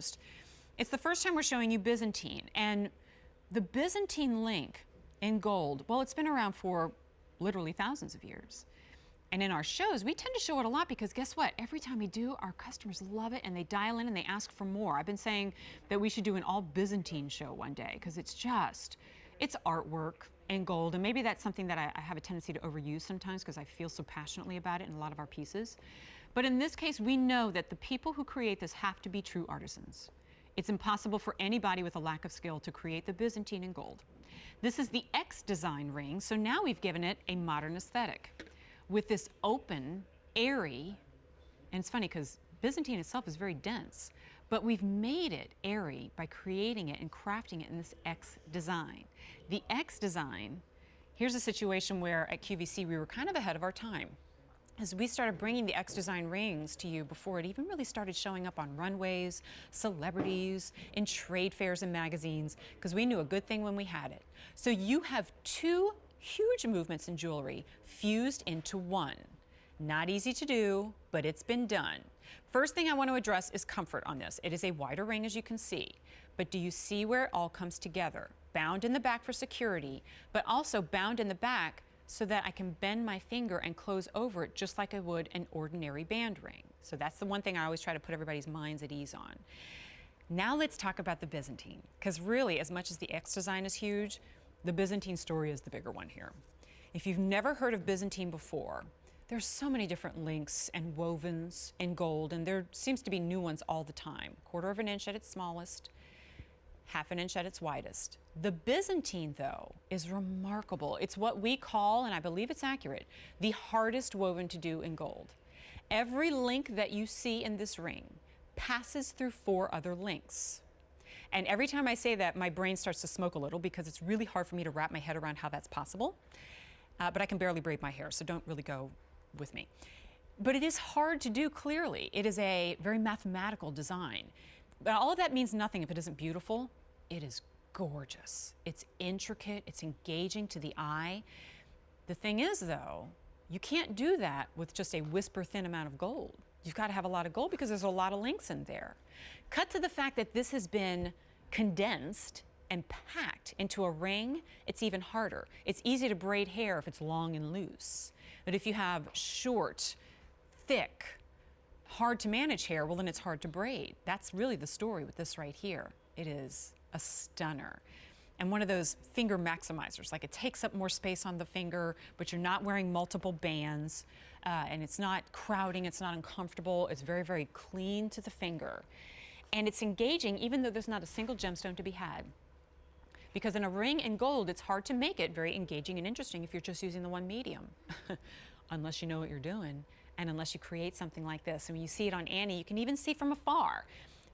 foremost, it's the first time we're showing you Byzantine. And the Byzantine link in gold, well, it's been around for literally thousands of years. And in our shows, we tend to show it a lot because guess what? Every time we do, our customers love it and they dial in and they ask for more. I've been saying that we should do an all Byzantine show one day because it's artwork in gold. And maybe that's something that I have a tendency to overuse sometimes because I feel so passionately about it in a lot of our pieces. But in this case, we know that the people who create this have to be true artisans. It's impossible for anybody with a lack of skill to create the Byzantine in gold. This is the X design ring, so now we've given it a modern aesthetic with this open, airy, and it's funny because Byzantine itself is very dense, but we've made it airy by creating it and crafting it in this X design. The X design, here's a situation where at QVC we were kind of ahead of our time, as we started bringing the X design rings to you before it even really started showing up on runways, celebrities, in trade fairs and magazines, because we knew a good thing when we had it. So you have two huge movements in jewelry fused into one. Not easy to do, but it's been done. First thing I want to address is comfort on this. It is a wider ring, as you can see, but do you see where it all comes together? Bound in the back for security, but also bound in the back so that I can bend my finger and close over it just like I would an ordinary band ring. So that's the one thing I always try to put everybody's minds at ease on. Now let's talk about the Byzantine, because really, as much as the X design is huge, the Byzantine story is the bigger one here. If you've never heard of Byzantine before, there's so many different links and wovens in gold, and there seems to be new ones all the time. 1/4 of an inch at its smallest, 1/2 an inch at its widest. The Byzantine, though, is remarkable. It's what we call, and I believe it's accurate, the hardest woven to do in gold. Every link that you see in this ring passes through 4 other links. And every time I say that, my brain starts to smoke a little because it's really hard for me to wrap my head around how that's possible. But I can barely braid my hair, so don't really go with me. But it is hard to do clearly. It is a very mathematical design. But all of that means nothing if it isn't beautiful. It is gorgeous. It's intricate. It's engaging to the eye. The thing is, though, you can't do that with just a whisper-thin amount of gold. You've got to have a lot of gold because there's a lot of links in there. Cut to the fact that this has been condensed and packed into a ring, it's even harder. It's easy to braid hair if it's long and loose. But if you have short, thick, hard to manage hair, well then it's hard to braid. That's really the story with this right here. It is a stunner. And one of those finger maximizers, like it takes up more space on the finger, but you're not wearing multiple bands, and it's not crowding, it's not uncomfortable, it's very, very clean to the finger. And it's engaging even though there's not a single gemstone to be had. Because in a ring in gold, it's hard to make it very engaging and interesting if you're just using the one medium, unless you know what you're doing, and unless you create something like this. And when you see it on Annie, you can even see from afar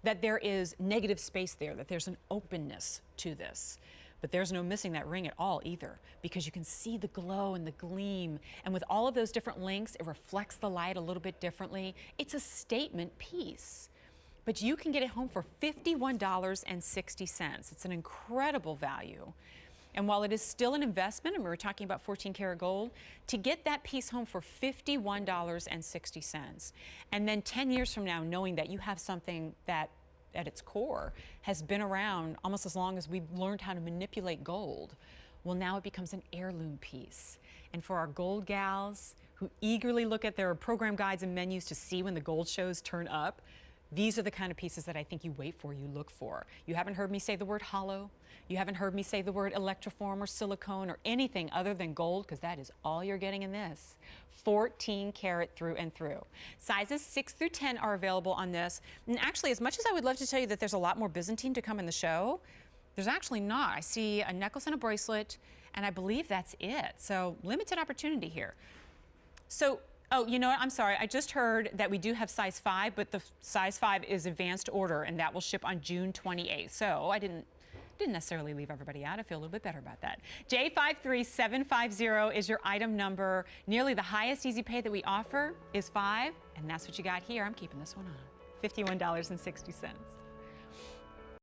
that there is negative space there, that there's an openness to this. But there's no missing that ring at all either, because you can see the glow and the gleam. And with all of those different links, it reflects the light a little bit differently. It's a statement piece. But you can get it home for $51.60. It's an incredible value. And while it is still an investment, and we were talking about 14 karat gold, to get that piece home for $51.60, and then 10 years from now, knowing that you have something that at its core has been around almost as long as we've learned how to manipulate gold, well, now it becomes an heirloom piece. And for our gold gals who eagerly look at their program guides and menus to see when the gold shows turn up, these are the kind of pieces that I think you wait for, you look for. You haven't heard me say the word hollow. You haven't heard me say the word electroform or silicone or anything other than gold, because that is all you're getting in this. 14 karat through and through. Sizes 6 through 10 are available on this. And actually, as much as I would love to tell you that there's a lot more Byzantine to come in the show, there's actually not. I see a necklace and a bracelet, and I believe that's it. So limited opportunity here. So, oh, you know what? I'm sorry. I just heard that we do have size 5, but the size 5 is advanced order, and that will ship on June 28th. So I didn't necessarily leave everybody out. I feel a little bit better about that. J53750 is your item number. Nearly the highest easy pay that we offer is 5, and that's what you got here. I'm keeping this one on. $51.60.